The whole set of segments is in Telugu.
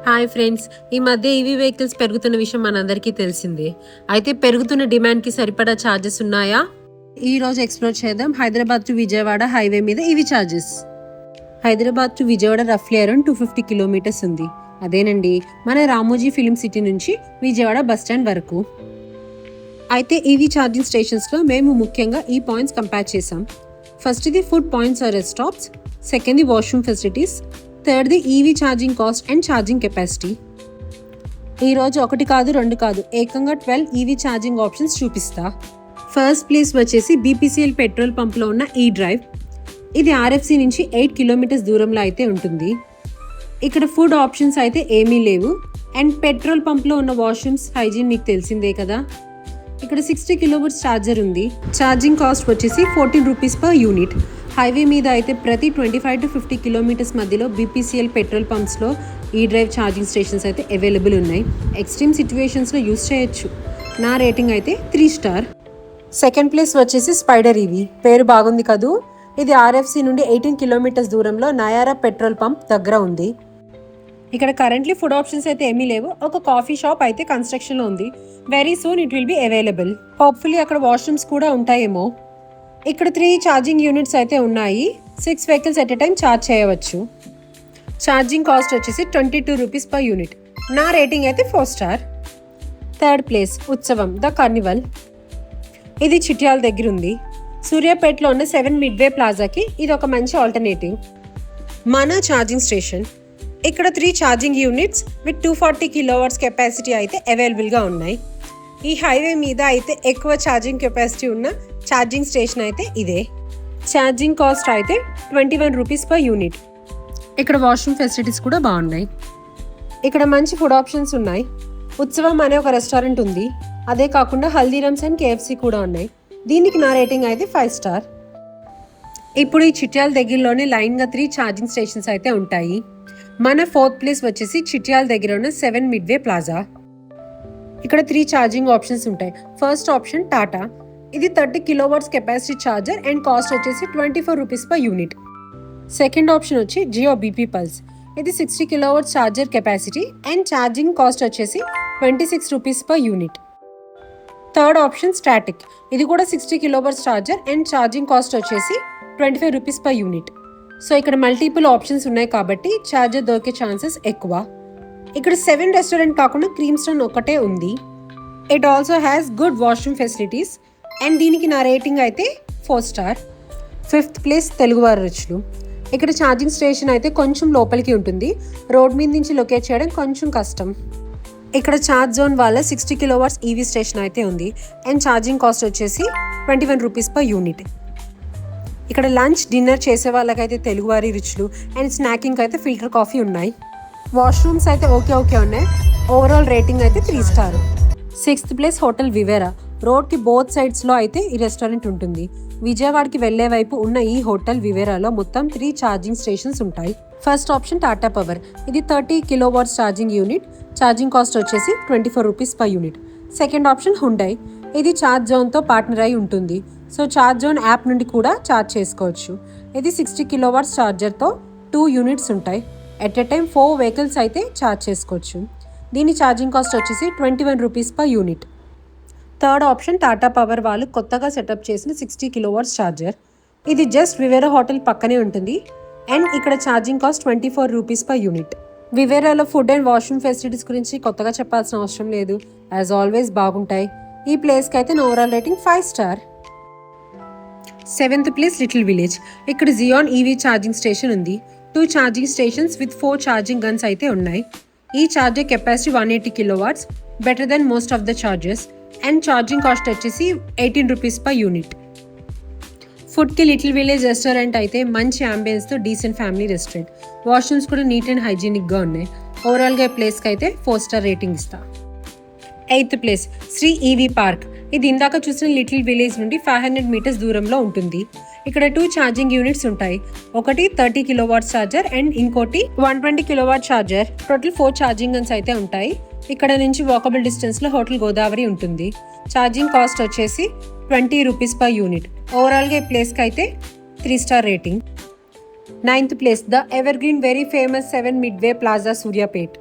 హాయ్ ఫ్రెండ్స్, ఈ మధ్య ఈవీ వెహికల్స్ పెరుగుతున్న విషయం మనందరికీ తెలిసిందే. అయితే పెరుగుతున్న డిమాండ్కి సరిపడా ఛార్జెస్ ఉన్నాయా? ఈ రోజు ఎక్స్ప్లోర్ చేద్దాం హైదరాబాద్ టు విజయవాడ హైవే మీద EV charges. Hyderabad to Vijayawada రఫ్లీ అరౌండ్ 250 కిలోమీటర్స్ ఉంది. అదేనండి మన రామోజీ ఫిలిం సిటీ నుంచి విజయవాడ బస్ స్టాండ్ వరకు. అయితే ఈవీ ఛార్జింగ్ స్టేషన్స్లో మేము ముఖ్యంగా ఈ పాయింట్స్ కంపేర్ చేసాం. ఫస్ట్ది food points or rest stops, సెకండ్ది వాష్రూమ్ ఫెసిలిటీస్, థర్డ్ది EV charging cost and charging capacity. ఈరోజు ఒకటి కాదు రెండు కాదు ఏకంగా 12 ఈవీ ఛార్జింగ్ ఆప్షన్స్ చూపిస్తా. ఫస్ట్ ప్లేస్ వచ్చేసి బీపీసీఎల్ పెట్రోల్ పంప్లో ఉన్న ఈ డ్రైవ్. ఇది ఆర్ఎఫ్సి నుంచి 8 కిలోమీటర్స్ దూరంలో అయితే ఉంటుంది. ఇక్కడ ఫుడ్ ఆప్షన్స్ అయితే ఏమీ లేవు అండ్ పెట్రోల్ పంప్లో ఉన్న వాష్రూమ్స్ హైజీన్ మీకు తెలిసిందే కదా. ఇక్కడ 60 కిలోవాట్స్ ఛార్జర్ ఉంది. ఛార్జింగ్ కాస్ట్ వచ్చేసి 14 రూపీస్ పర్ యూనిట్. హైవే మీద అయితే ప్రతి 25 to 50 కిలోమీటర్స్ మధ్యలో బీపీసీఎల్ పెట్రోల్ పంప్స్లో ఈ డ్రైవ్ ఛార్జింగ్ స్టేషన్స్ అయితే అవైలబుల్ ఉన్నాయి. ఎక్స్ట్రీమ్ సిచ్యువేషన్స్లో యూస్ చేయొచ్చు. నా రేటింగ్ అయితే 3 స్టార్. సెకండ్ ప్లేస్ వచ్చేసి స్పైడర్ ఈవీ. పేరు బాగుంది కదూ. ఇది ఆర్ఎఫ్సి నుండి 18 కిలోమీటర్స్ దూరంలో నయారా పెట్రోల్ పంప్ దగ్గర ఉంది. ఇక్కడ కరెంట్లీ ఫుడ్ ఆప్షన్స్ అయితే ఏమీ లేవు. ఒక కాఫీ షాప్ అయితే కన్స్ట్రక్షన్లో ఉంది. Very soon it will be available. Hopefully అక్కడ వాష్రూమ్స్ కూడా ఉంటాయేమో. ఇక్కడ 3 ఛార్జింగ్ యూనిట్స్ అయితే ఉన్నాయి. 6 vehicles at a time charge చేయవచ్చు. ఛార్జింగ్ కాస్ట్ వచ్చేసి 22 రూపీస్ పర్ యూనిట్. నా రేటింగ్ అయితే 4 స్టార్. థర్డ్ ప్లేస్ ఉత్సవం ద కార్నివల్. ఇది చిట్యాల దగ్గర ఉంది. సూర్యాపేటలో ఉన్న 7 మిడ్వే ప్లాజాకి ఇది ఒక మంచి ఆల్టర్నేటివ్. మన ఛార్జింగ్ స్టేషన్. ఇక్కడ 3 charging units with 240 kilowatts capacity అయితే అవైలబుల్గా ఉన్నాయి. ఈ హైవే మీద అయితే ఎక్కువ ఛార్జింగ్ కెపాసిటీ ఉన్న ఛార్జింగ్ స్టేషన్ అయితే ఇదే. ఛార్జింగ్ కాస్ట్ అయితే 21 రూపీస్ పర్ యూనిట్. ఇక్కడ వాష్రూమ్ ఫెసిలిటీస్ కూడా బాగున్నాయి. ఇక్కడ మంచి ఫుడ్ ఆప్షన్స్ ఉన్నాయి. ఉత్సవం అనే ఒక రెస్టారెంట్ ఉంది. అదే కాకుండా హల్దీరామ్స్ అండ్ కేఎఫ్సి కూడా ఉన్నాయి. దీనికి నా రేటింగ్ అయితే 5 స్టార్. ఇప్పుడు ఈ చిట్యాల దగ్గరలోనే లైన్గా 3 ఛార్జింగ్ స్టేషన్స్ అయితే ఉంటాయి. మన ఫోర్త్ ప్లేస్ వచ్చేసి చిట్యాల దగ్గర ఉన్న 7 మిడ్వే ప్లాజా. ఇక్కడ 3 ఛార్జింగ్ ఆప్షన్స్ ఉంటాయి. First option Tata. ఇది 30 kilowatts capacity charger and cost వచ్చేసి 24 rupees per unit. Second option వచ్చి జియో బీపీ పల్స్. ఇది 60 kilowatts charger capacity and charging cost వచ్చేసి 26 rupees per unit. Third option static. ఇది కూడా 60 kilowatts charger and charging cost వచ్చేసి 25 రూపీస్ పర్ యూనిట్. సో ఇక్కడ మల్టిపుల్ ఆప్షన్స్ ఉన్నాయి కాబట్టి ఛార్జర్ దొరికే ఛాన్సెస్ ఎక్కువ. ఇక్కడ 7 రెస్టారెంట్ కాకుండా క్రీమ్ స్టోన్ ఒకటే ఉంది. It also has good washroom facilities and దీనికి నా రేటింగ్ అయితే 4 స్టార్. ఫిఫ్త్ ప్లేస్ తెలుగువారి రుచులు. ఇక్కడ ఛార్జింగ్ స్టేషన్ అయితే కొంచెం లోపలికి ఉంటుంది. రోడ్ మీద నుంచి లొకేట్ చేయడం కొంచెం కష్టం. ఇక్కడ ఛార్జ్ జోన్ వాళ్ళ 60 కిలోవాట్స్ ఈవీ స్టేషన్ అయితే ఉంది అండ్ ఛార్జింగ్ కాస్ట్ వచ్చేసి 21 రూపీస్ పర్ యూనిట్. ఇక్కడ లంచ్ డిన్నర్ చేసే వాళ్ళకైతే తెలుగువారి రుచులు అండ్ స్నాకింగ్ అయితే ఫిల్టర్ కాఫీ ఉన్నాయి. వాష్రూమ్స్ అయితే ఓకే ఉన్నాయి. ఓవరాల్ రేటింగ్ అయితే 3 star. Sixth place hotel Vivera. రోడ్కి బోత్ సైడ్స్లో అయితే ఈ రెస్టారెంట్ ఉంటుంది. విజయవాడకి వెళ్లే వైపు ఉన్న ఈ హోటల్ వివేరాలో మొత్తం 3 ఛార్జింగ్ స్టేషన్స్ ఉంటాయి. First option Tata power. ఇది 30 kilowatts charging unit. Charging cost వచ్చేసి 24 rupees per unit. Second option Hyundai. ఇది ఛార్జ్ జోన్తో పార్ట్నర్ అయి ఉంటుంది. సో ఛార్జ్ జోన్ యాప్ నుండి కూడా ఛార్జ్ చేసుకోవచ్చు. ఇది 60 కిలోవాట్స్ ఛార్జర్తో 2 యూనిట్స్ ఉంటాయి. ఎట్ ఎ టైం 4 వెహికల్స్ అయితే ఛార్జ్ చేసుకోవచ్చు. దీని ఛార్జింగ్ కాస్ట్ వచ్చేసి 21 rupees per unit. Third option Tata power వాళ్ళు కొత్తగా సెటప్ చేసిన 60 కిలోవాట్స్ ఛార్జర్. ఇది జస్ట్ వివేరా హోటల్ పక్కనే ఉంటుంది అండ్ ఇక్కడ charging cost 24 rupees per unit. వివేరాలో ఫుడ్ అండ్ వాష్రూమ్ ఫెసిలిటీస్ గురించి కొత్తగా చెప్పాల్సిన అవసరం లేదు. యాజ్ ఆల్వేస్ బాగుంటాయి. ఈ ప్లేస్కి అయితే నా overall rating 5 star. Seventh place Little Village. ఇక్కడ జియాన్ ఈవీ ఛార్జింగ్ స్టేషన్ ఉంది. 2 charging stations with 4 charging guns అయితే ఉన్నాయి. ఈ charger capacity 180 kilowatts, better than most of the chargers and charging cost వచ్చేసి 18 రూపీస్ పర్ యూనిట్. ఫుడ్కి లిటిల్ విలేజ్ రెస్టారెంట్ అయితే మంచి అంబియన్స్తో డీసెంట్ ఫ్యామిలీ రెస్టారెంట్. వాష్రూమ్స్ కూడా నీట్ అండ్ హైజీనిక్గా ఉన్నాయి. ఓవరాల్గా ఈ ప్లేస్కి అయితే 4 స్టార్ రేటింగ్ ఇస్తా. Eighth place Shri EV park. ఇది ఇందాక చూసిన లిటిల్ విలేజ్ నుండి 500 మీటర్స్ దూరంలో ఉంటుంది. ఇక్కడ 2 ఛార్జింగ్ యూనిట్స్ ఉంటాయి. ఒకటి 30 కిలోవాట్స్ ఛార్జర్ అండ్ ఇంకోటి 120 kilowatt charger. Total 4 charging guns అయితే ఉంటాయి. ఇక్కడ నుంచి వాకబుల్ డిస్టెన్స్లో హోటల్ గోదావరి ఉంటుంది. ఛార్జింగ్ కాస్ట్ వచ్చేసి 20 రూపీస్ పర్ యూనిట్. ఓవరాల్గా ఈ ప్లేస్కి అయితే 3 star rating. 9th place, the evergreen very famous 7 Midway Plaza, Suryapet.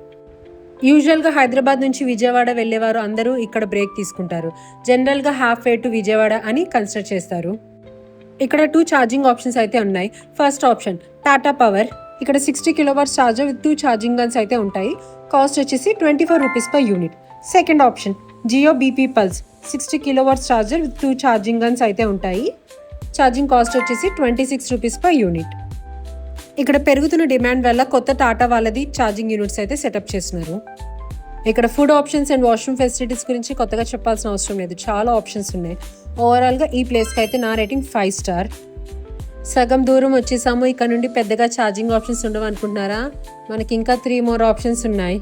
యూజువల్గా హైదరాబాద్ నుంచి విజయవాడ వెళ్ళేవారు అందరూ ఇక్కడ బ్రేక్ తీసుకుంటారు. జనరల్గా హాఫ్ వే టు విజయవాడ అని కన్సిడర్ చేస్తారు. ఇక్కడ 2 ఛార్జింగ్ ఆప్షన్స్ అయితే ఉన్నాయి. First option Tata Power. ఇక్కడ 60 kilowatts charger with 2 charging guns అయితే ఉంటాయి. కాస్ట్ వచ్చేసి 24 rupees per unit. Second option Jio BP pulse. 60 kilowatts charger with 2 charging guns అయితే ఉంటాయి. ఛార్జింగ్ కాస్ట్ వచ్చేసి 26 రూపీస్ పర్ యూనిట్. ఇక్కడ పెరుగుతున్న డిమాండ్ వల్ల కొత్త టాటా వాళ్ళది ఛార్జింగ్ యూనిట్స్ అయితే సెటప్ చేస్తున్నారు. ఇక్కడ food options and washroom facilities గురించి కొత్తగా చెప్పాల్సిన అవసరం లేదు, చాలా ఆప్షన్స్ ఉన్నాయి. ఓవరాల్గా ఈ ప్లేస్కి అయితే నా రేటింగ్ 5 స్టార్. సగం దూరం వచ్చేసాము, ఇక్కడ నుండి పెద్దగా ఛార్జింగ్ ఆప్షన్స్ ఉండవు అనుకుంటున్నారా? మనకి ఇంకా 3 మోర్ ఆప్షన్స్ ఉన్నాయి.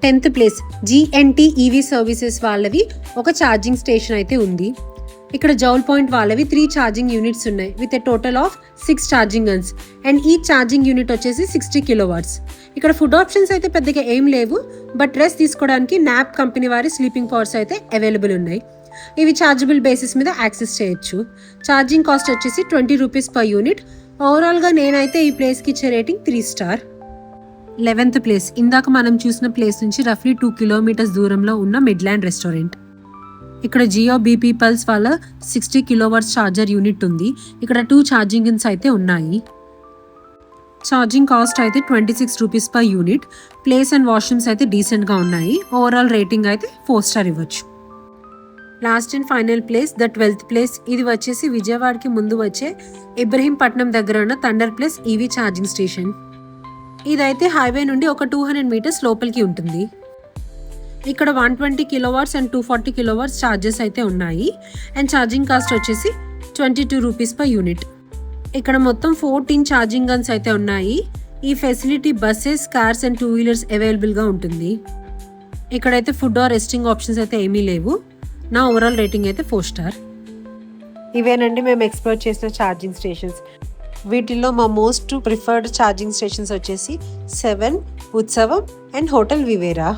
10th place GNT EV services వాళ్ళవి ఒక ఛార్జింగ్ స్టేషన్ అయితే ఉంది. ఇక్కడ జౌల్ పాయింట్ వాళ్ళవి 3 ఛార్జింగ్ యూనిట్స్ ఉన్నాయి with a total of 6 charging guns and ఈ ఛార్జింగ్ యూనిట్ వచ్చేసి 60 కిలోవాట్స్. ఇక్కడ ఫుడ్ ఆప్షన్స్ అయితే పెద్దగా ఏం లేవు, బట్ రెస్ట్ తీసుకోవడానికి నాప్ కంపెనీ వారి స్లీపింగ్ పవర్స్ అయితే అవైలబుల్ ఉన్నాయి. ఇవి ఛార్జబుల్ బేసిస్ మీద యాక్సెస్ చేయొచ్చు. ఛార్జింగ్ కాస్ట్ వచ్చేసి 20 రూపీస్ పర్ యూనిట్. ఓవరాల్గా నేనైతే ఈ ప్లేస్కి ఇచ్చే రేటింగ్ 3 స్టార్. 11th ప్లేస్ ఇందాక మనం చూసిన ప్లేస్ నుంచి రఫ్లీ 2 కిలోమీటర్స్ దూరంలో ఉన్న మిడ్లాండ్ రెస్టారెంట్. ఇక్కడ జియో బీపీ పల్స్ వాళ్ళ 60 కిలోవాట్స్ ఛార్జర్ యూనిట్ ఉంది. ఇక్కడ 2 ఛార్జింగ్ గన్స్ అయితే ఉన్నాయి. ఛార్జింగ్ కాస్ట్ అయితే 26 rupees per unit. Place and washrooms అయితే డీసెంట్గా ఉన్నాయి. ఓవరాల్ రేటింగ్ అయితే 4 స్టార్ ఇవ్వచ్చు. Last and final place the 12th place. ఇది వచ్చేసి విజయవాడకి ముందు వచ్చే ఇబ్రహీంపట్నం దగ్గర ఉన్న thunder plus EV charging station. ఇదైతే హైవే నుండి ఒక 200 మీటర్స్ లోపలికి ఉంటుంది. ఇక్కడ 120 కిలోవాట్స్ అండ్ 240 కిలోవాట్స్ ఛార్జెస్ అయితే ఉన్నాయి అండ్ ఛార్జింగ్ కాస్ట్ వచ్చేసి 22 రూపీస్ పర్ యూనిట్. ఇక్కడ మొత్తం 14 ఛార్జింగ్ గన్స్ అయితే ఉన్నాయి. ఈ facility buses, cars and 2 wheelers అవైలబుల్గా ఉంటుంది. ఇక్కడైతే ఫుడ్ ఆర్ రెస్టింగ్ ఆప్షన్స్ అయితే ఏమీ లేవు. నా ఓవరాల్ రేటింగ్ అయితే 4 స్టార్. ఇవేనండి మేము ఎక్స్ప్లోర్ చేసిన ఛార్జింగ్ స్టేషన్స్. వీటిల్లో మా మోస్ట్ ప్రిఫర్డ్ ఛార్జింగ్ స్టేషన్స్ వచ్చేసి 7, ఉత్సవం అండ్ హోటల్ వివేరా.